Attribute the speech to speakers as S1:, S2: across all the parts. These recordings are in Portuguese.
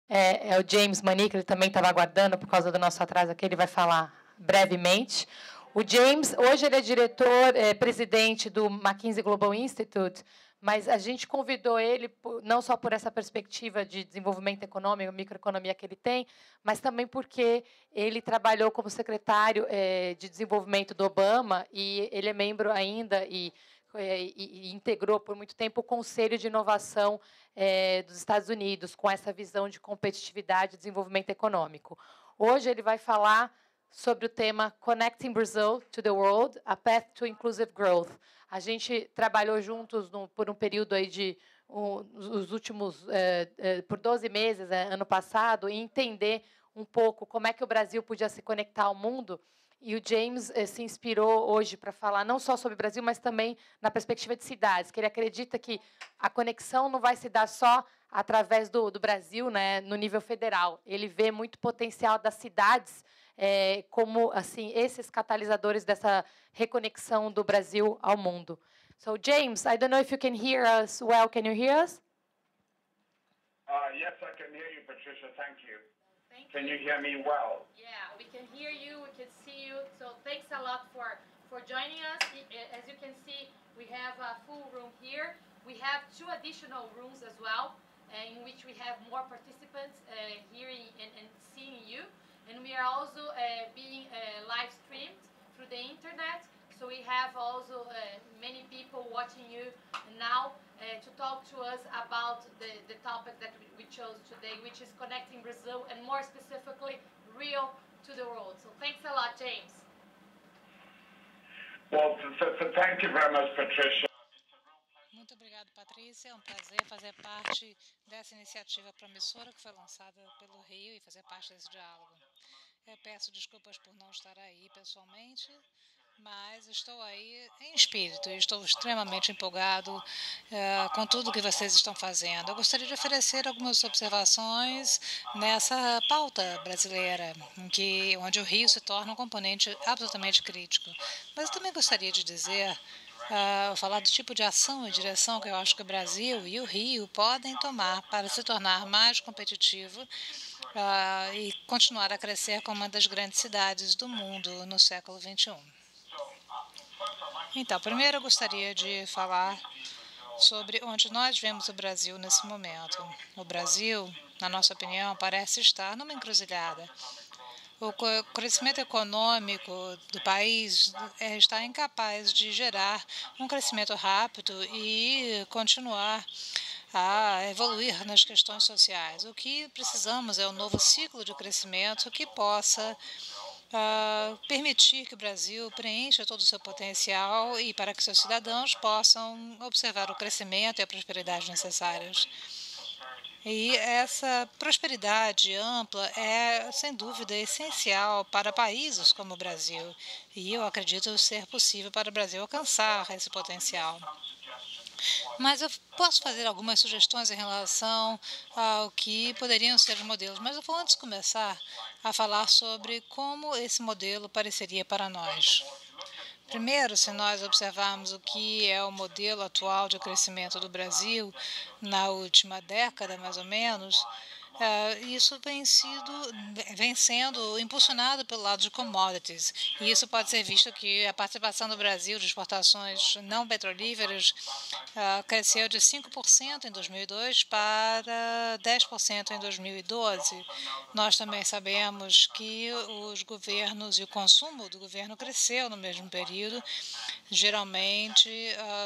S1: é o James Money, que ele também estava aguardando por causa do nosso atraso aqui, ele vai falar brevemente. O James, hoje ele é diretor, presidente do McKinsey Global Institute, mas a gente convidou ele não só por essa perspectiva de desenvolvimento econômico, microeconomia que ele tem, mas também porque ele trabalhou como secretário de desenvolvimento do Obama e ele é membro ainda e integrou por muito tempo o Conselho de Inovação dos Estados Unidos, com essa visão de competitividade e desenvolvimento econômico. Hoje ele vai falar sobre o tema Connecting Brazil to the World, a Path to Inclusive Growth. A gente trabalhou juntos por um período aí de os últimos por 12 meses, ano passado, e entender um pouco como é que o Brasil podia se conectar ao mundo. E o James se inspirou hoje para falar não só sobre o Brasil, mas também na perspectiva de cidades, que ele acredita que a conexão não vai se dar só através do Brasil, né, no nível federal. Ele vê muito potencial das cidades como assim esses catalisadores dessa reconexão do Brasil ao mundo. So James, I don't know if you can hear us well. Can you hear us?
S2: Yes, I can hear you, Patricia. Thank you. Can you hear me well?
S1: Yeah, we can hear you. We can see you. So thanks a lot for joining us. As you can see, we have a full room here. We have 2 additional rooms as well, in which we have more participants hearing and seeing you. And we are also being live streamed through the internet. So we have also many people watching you now to talk to us about the topic that we chose today, which is connecting Brazil and more specifically Rio to the world. So thanks a lot, James.
S2: Well, thank you very much, Patricia.
S3: Muito obrigado, Patrícia. É um prazer fazer parte dessa iniciativa promissora que foi lançada pelo Rio e fazer parte desse diálogo. Eu peço desculpas por não estar aí pessoalmente, mas estou aí em espírito e estou extremamente empolgado com tudo que vocês estão fazendo. Eu gostaria de oferecer algumas observações nessa pauta brasileira, onde o Rio se torna um componente absolutamente crítico. Mas eu também gostaria de dizer, falar do tipo de ação e direção que eu acho que o Brasil e o Rio podem tomar para se tornar mais competitivo e continuar a crescer como uma das grandes cidades do mundo no século XXI. Então, primeiro eu gostaria de falar sobre onde nós vemos o Brasil nesse momento. O Brasil, na nossa opinião, parece estar numa encruzilhada. O crescimento econômico do país está incapaz de gerar um crescimento rápido e continuar a evoluir nas questões sociais. O que precisamos é um novo ciclo de crescimento que possa permitir que o Brasil preencha todo o seu potencial e para que seus cidadãos possam observar o crescimento e a prosperidade necessárias. E essa prosperidade ampla é, sem dúvida, essencial para países como o Brasil. E eu acredito ser possível para o Brasil alcançar esse potencial. Mas eu posso fazer algumas sugestões em relação ao que poderiam ser os modelos. Mas eu vou antes começar a falar sobre como esse modelo pareceria para nós. Primeiro, se nós observarmos o que é o modelo atual de crescimento do Brasil na última década, mais ou menos, isso vem sendo impulsionado pelo lado de commodities. E isso pode ser visto que a participação do Brasil de exportações não petrolíferas cresceu de 5% em 2002 para 10% em 2012. Nós também sabemos que os governos e o consumo do governo cresceu no mesmo período, geralmente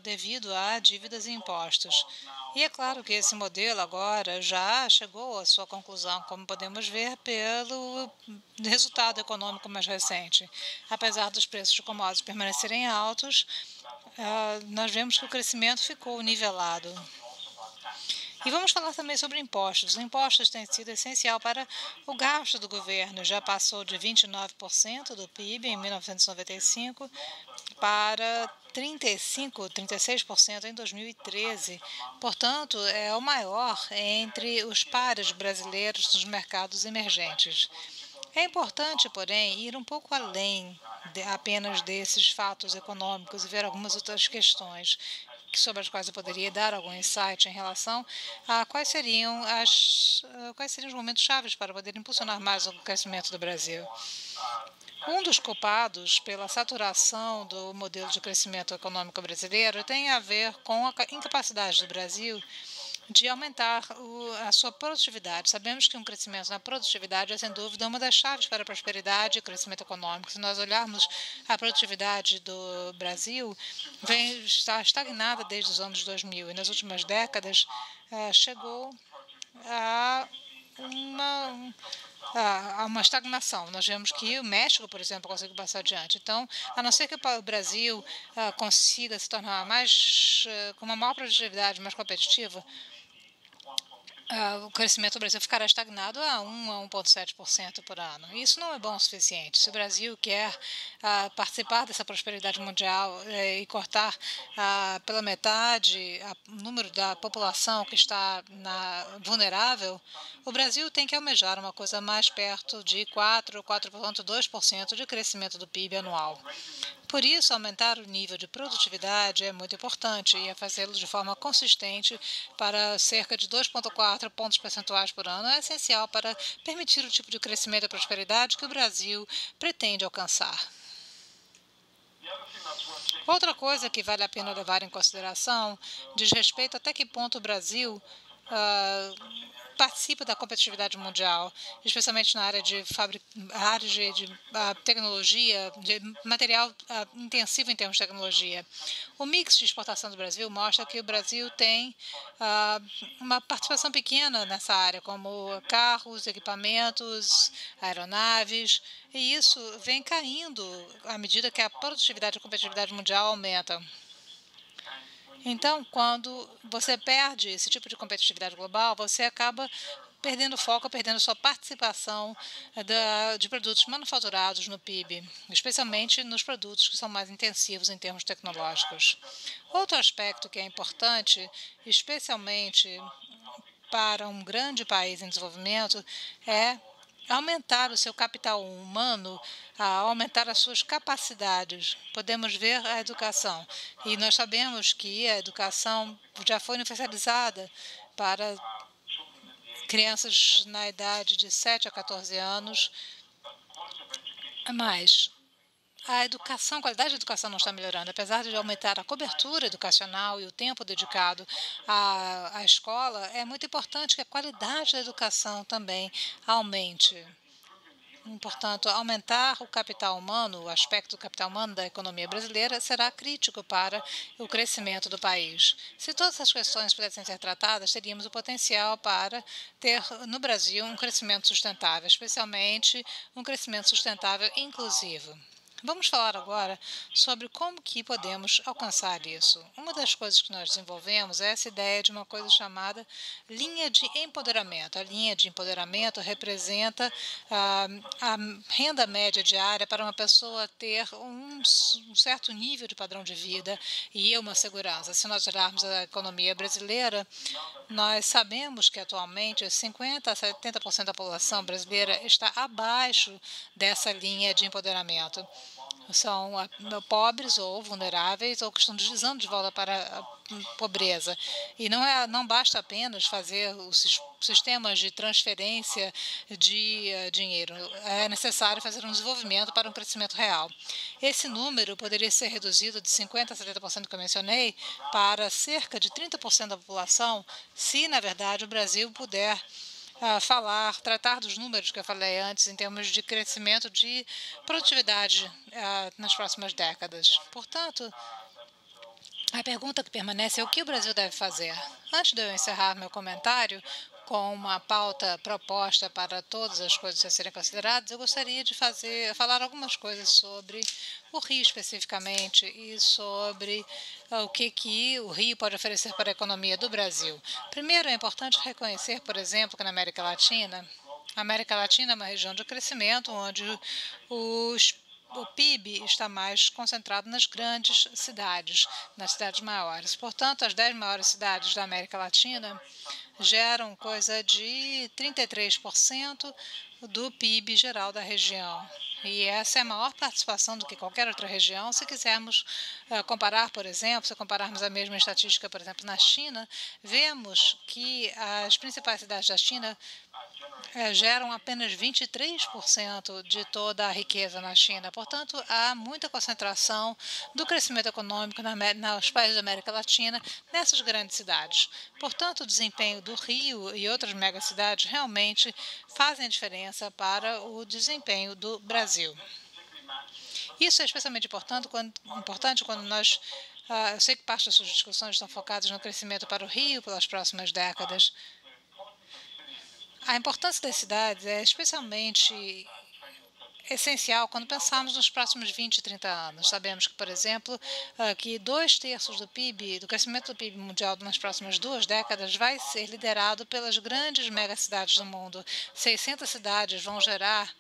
S3: devido a dívidas e impostos. E é claro que esse modelo agora já chegou à sua conclusão, como podemos ver pelo resultado econômico mais recente. Apesar dos preços de commodities permanecerem altos, nós vemos que o crescimento ficou nivelado. E vamos falar também sobre impostos. Os impostos têm sido essencial para o gasto do governo. Já passou de 29% do PIB em 1995 para 36% em 2013. Portanto, é o maior entre os pares brasileiros nos mercados emergentes. É importante, porém, ir um pouco além apenas desses fatos econômicos e ver algumas outras questões sobre as quais eu poderia dar algum insight em relação a quais seriam os momentos chaves para poder impulsionar mais o crescimento do Brasil. Um dos culpados pela saturação do modelo de crescimento econômico brasileiro tem a ver com a incapacidade do Brasil de aumentar a sua produtividade. Sabemos que um crescimento na produtividade é, sem dúvida, uma das chaves para a prosperidade e crescimento econômico. Se nós olharmos a produtividade do Brasil, está estagnada desde os anos 2000 e nas últimas décadas chegou a uma estagnação. Nós vemos que o México, por exemplo, conseguiu passar adiante. Então, a não ser que o Brasil consiga se tornar com uma maior produtividade, mais competitiva, o crescimento do Brasil ficará estagnado a 1 a 1,7% por ano. Isso não é bom o suficiente. Se o Brasil quer participar dessa prosperidade mundial e cortar pela metade o número da população que está vulnerável, o Brasil tem que almejar uma coisa mais perto de 4,2% de crescimento do PIB anual. Por isso, aumentar o nível de produtividade é muito importante e fazê-lo de forma consistente para cerca de 2,4 pontos percentuais por ano é essencial para permitir o tipo de crescimento e prosperidade que o Brasil pretende alcançar. Outra coisa que vale a pena levar em consideração diz respeito até que ponto o Brasil participa da competitividade mundial, especialmente na área de tecnologia, de material intensivo em termos de tecnologia. O mix de exportação do Brasil mostra que o Brasil tem uma participação pequena nessa área, como carros, equipamentos, aeronaves, e isso vem caindo à medida que a produtividade e a competitividade mundial aumentam. Então, quando você perde esse tipo de competitividade global, você acaba perdendo foco, perdendo sua participação de produtos manufaturados no PIB, especialmente nos produtos que são mais intensivos em termos tecnológicos. Outro aspecto que é importante, especialmente para um grande país em desenvolvimento, é aumentar o seu capital humano, aumentar as suas capacidades. Podemos ver a educação. E nós sabemos que a educação já foi universalizada para crianças na idade de 7 a 14 anos, mas a qualidade da educação não está melhorando. Apesar de aumentar a cobertura educacional e o tempo dedicado à escola, é muito importante que a qualidade da educação também aumente. Portanto, aumentar o capital humano, o aspecto do capital humano da economia brasileira, será crítico para o crescimento do país. Se todas essas questões pudessem ser tratadas, teríamos o potencial para ter no Brasil um crescimento sustentável, especialmente um crescimento sustentável inclusivo. Vamos falar agora sobre como que podemos alcançar isso. Uma das coisas que nós desenvolvemos é essa ideia de uma coisa chamada linha de empoderamento. A linha de empoderamento representa a renda média diária para uma pessoa ter um certo nível de padrão de vida e uma segurança. Se nós olharmos a economia brasileira, nós sabemos que atualmente 50% a 70% da população brasileira está abaixo dessa linha de empoderamento. São pobres ou vulneráveis ou que estão deslizando de volta para a pobreza. E não basta apenas fazer os sistemas de transferência de dinheiro. É necessário fazer um desenvolvimento para um crescimento real. Esse número poderia ser reduzido de 50% a 70% que eu mencionei para cerca de 30% da população, se, na verdade, o Brasil puder tratar dos números que eu falei antes em termos de crescimento de produtividade nas próximas décadas. Portanto, a pergunta que permanece é o que o Brasil deve fazer. Antes de eu encerrar meu comentário com uma pauta proposta para todas as coisas a serem consideradas, eu gostaria de falar algumas coisas sobre o Rio especificamente e sobre o que o Rio pode oferecer para a economia do Brasil. Primeiro, é importante reconhecer, por exemplo, que na América Latina é uma região de crescimento onde o PIB está mais concentrado nas grandes cidades, nas cidades maiores. Portanto, as 10 maiores cidades da América Latina geram coisa de 33% do PIB geral da região. E essa é a maior participação do que qualquer outra região. Se quisermos comparar, por exemplo, se compararmos a mesma estatística, por exemplo, na China, vemos que as principais cidades da China geram apenas 23% de toda a riqueza na China. Portanto, há muita concentração do crescimento econômico nos países da América Latina, nessas grandes cidades. Portanto, o desempenho do Rio e outras megacidades realmente fazem a diferença para o desempenho do Brasil. Isso é especialmente importante quando nós... eu sei que parte das suas discussões estão focadas no crescimento para o Rio pelas próximas décadas. A importância das cidades é especialmente essencial quando pensamos nos próximos 20, 30 anos. Sabemos que, por exemplo, que 2/3 do PIB, do crescimento do PIB mundial nas próximas 2 décadas vai ser liderado pelas grandes megacidades do mundo. 600 cidades vão gerar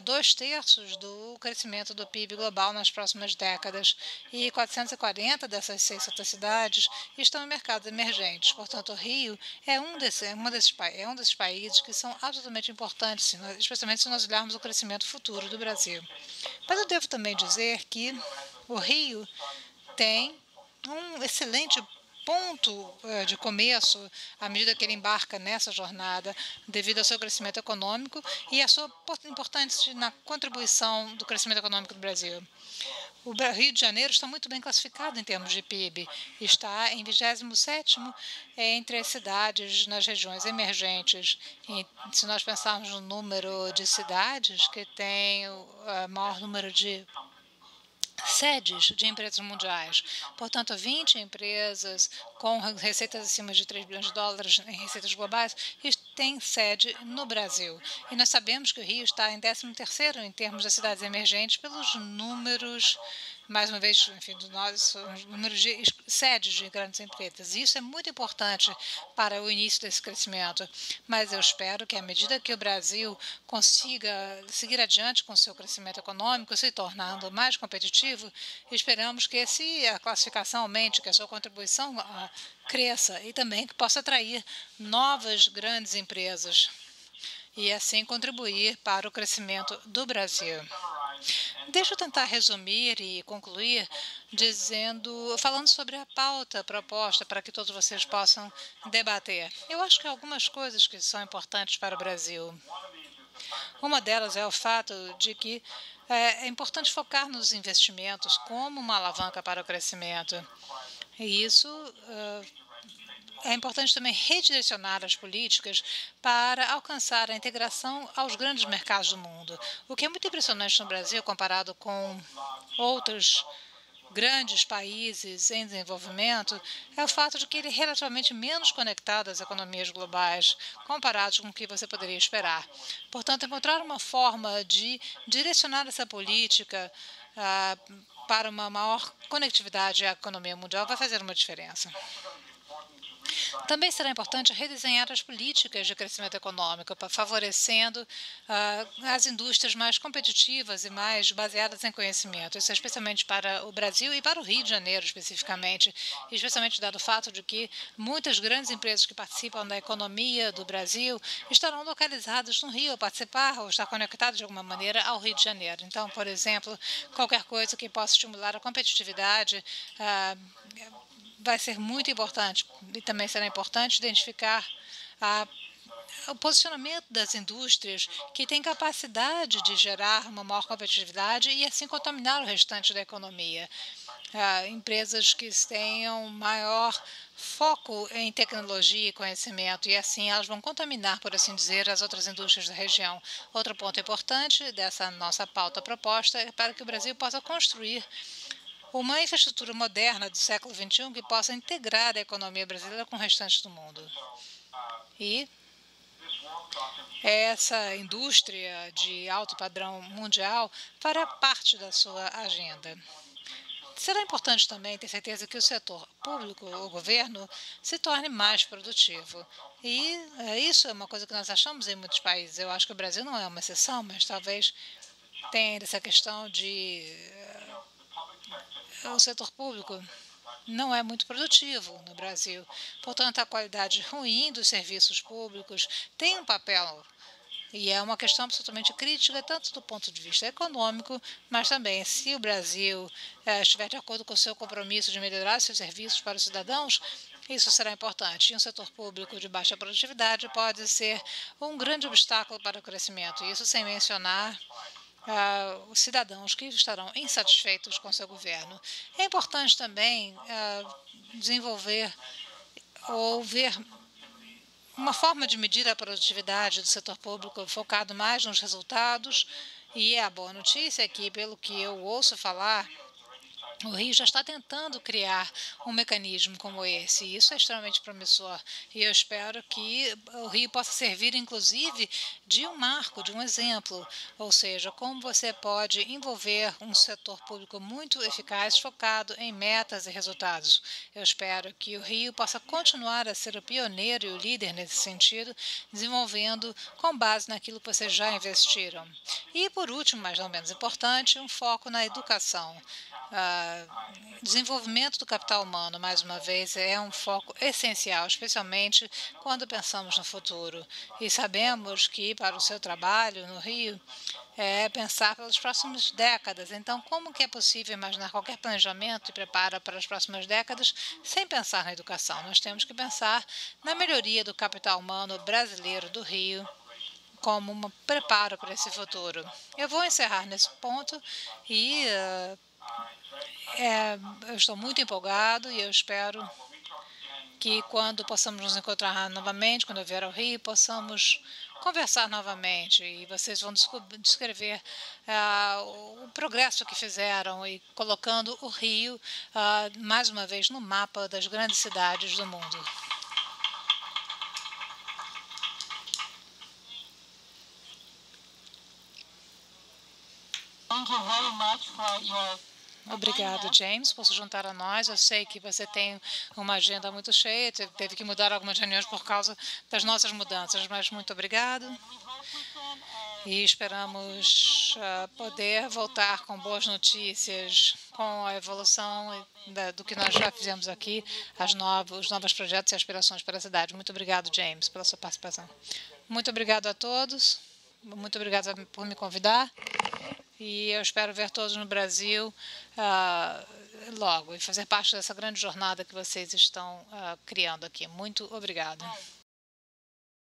S3: 2/3 do crescimento do PIB global nas próximas décadas e 440 dessas 600 cidades estão em mercados emergentes. Portanto, o Rio é um desses países que são absolutamente importantes, especialmente se nós olharmos o crescimento futuro do Brasil. Mas eu devo também dizer que o Rio tem um excelente ponto de começo à medida que ele embarca nessa jornada devido ao seu crescimento econômico e a sua importância na contribuição do crescimento econômico do Brasil. O Rio de Janeiro está muito bem classificado em termos de PIB. Está em 27º entre as cidades nas regiões emergentes. E se nós pensarmos no número de cidades que tem o maior número de sedes de empresas mundiais. Portanto, 20 empresas com receitas acima de 3 bilhões de dólares em receitas globais têm sede no Brasil. E nós sabemos que o Rio está em 13º em termos das cidades emergentes pelos números, mais uma vez, enfim, do nosso número de sedes de grandes empresas. Isso é muito importante para o início desse crescimento. Mas eu espero que, à medida que o Brasil consiga seguir adiante com seu crescimento econômico, se tornando mais competitivo, esperamos que a classificação aumente, que a sua contribuição cresça e também que possa atrair novas grandes empresas e assim contribuir para o crescimento do Brasil. Deixa eu tentar resumir e concluir falando sobre a pauta proposta para que todos vocês possam debater. Eu acho que há algumas coisas que são importantes para o Brasil. Uma delas é o fato de que é importante focar nos investimentos como uma alavanca para o crescimento. E isso é importante também redirecionar as políticas para alcançar a integração aos grandes mercados do mundo. O que é muito impressionante no Brasil, comparado com outros grandes países em desenvolvimento, é o fato de que ele é relativamente menos conectado às economias globais, comparado com o que você poderia esperar. Portanto, encontrar uma forma de direcionar essa política para uma maior conectividade à economia mundial vai fazer uma diferença. Também será importante redesenhar as políticas de crescimento econômico, favorecendo as indústrias mais competitivas e mais baseadas em conhecimento. Isso é especialmente para o Brasil e para o Rio de Janeiro, especificamente, especialmente dado o fato de que muitas grandes empresas que participam da economia do Brasil estarão localizadas no Rio, a participar ou estar conectadas de alguma maneira ao Rio de Janeiro. Então, por exemplo, qualquer coisa que possa estimular a competitividade vai ser muito importante. E também será importante identificar o posicionamento das indústrias que têm capacidade de gerar uma maior competitividade e assim contaminar o restante da economia. Empresas que tenham maior foco em tecnologia e conhecimento e assim elas vão contaminar, por assim dizer, as outras indústrias da região. Outro ponto importante dessa nossa pauta proposta é para que o Brasil possa construir uma infraestrutura moderna do século XXI que possa integrar a economia brasileira com o restante do mundo. E essa indústria de alto padrão mundial fará parte da sua agenda. Será importante também ter certeza que o setor público, o governo, se torne mais produtivo. E isso é uma coisa que nós achamos em muitos países. Eu acho que o Brasil não é uma exceção, mas talvez tenha essa questão de o setor público não é muito produtivo no Brasil. Portanto, a qualidade ruim dos serviços públicos tem um papel E é uma questão absolutamente crítica, tanto do ponto de vista econômico, mas também se o Brasil estiver de acordo com o seu compromisso de melhorar seus serviços para os cidadãos, isso será importante. E um setor público de baixa produtividade pode ser um grande obstáculo para o crescimento. Isso sem mencionar os cidadãos que estarão insatisfeitos com seu governo. É importante também desenvolver ou ver uma forma de medir a produtividade do setor público focado mais nos resultados. E a boa notícia é que, pelo que eu ouço falar, o Rio já está tentando criar um mecanismo como esse, e isso é extremamente promissor. E eu espero que o Rio possa servir, inclusive, de um marco, de um exemplo, ou seja, como você pode envolver um setor público muito eficaz, focado em metas e resultados. Eu espero que o Rio possa continuar a ser o pioneiro e o líder nesse sentido, desenvolvendo com base naquilo que vocês já investiram. E, por último, mas não menos importante, um foco na educação. Desenvolvimento do capital humano, mais uma vez, é um foco essencial, especialmente quando pensamos no futuro. E sabemos que, para o seu trabalho no Rio, é pensar pelas próximas décadas. Então, como que é possível imaginar qualquer planejamento e preparo para as próximas décadas sem pensar na educação? Nós temos que pensar na melhoria do capital humano brasileiro do Rio, como um preparo para esse futuro. Eu vou encerrar nesse ponto e eu estou muito empolgado e eu espero que quando possamos nos encontrar novamente, quando eu vier ao Rio, possamos conversar novamente e vocês vão descrever o progresso que fizeram e colocando o Rio mais uma vez no mapa das grandes cidades do mundo.
S4: Thank you very much for your
S3: Obrigado, James, por se juntar a nós. Eu sei que você tem uma agenda muito cheia, teve que mudar algumas reuniões por causa das nossas mudanças, mas muito obrigado. E esperamos poder voltar com boas notícias, com a evolução do que nós já fizemos aqui, os novos projetos e aspirações para a cidade. Muito obrigado, James, pela sua participação. Muito obrigado a todos. Muito obrigado por me convidar. E eu espero ver todos no Brasil logo e fazer parte dessa grande jornada que vocês estão criando aqui. Muito obrigado.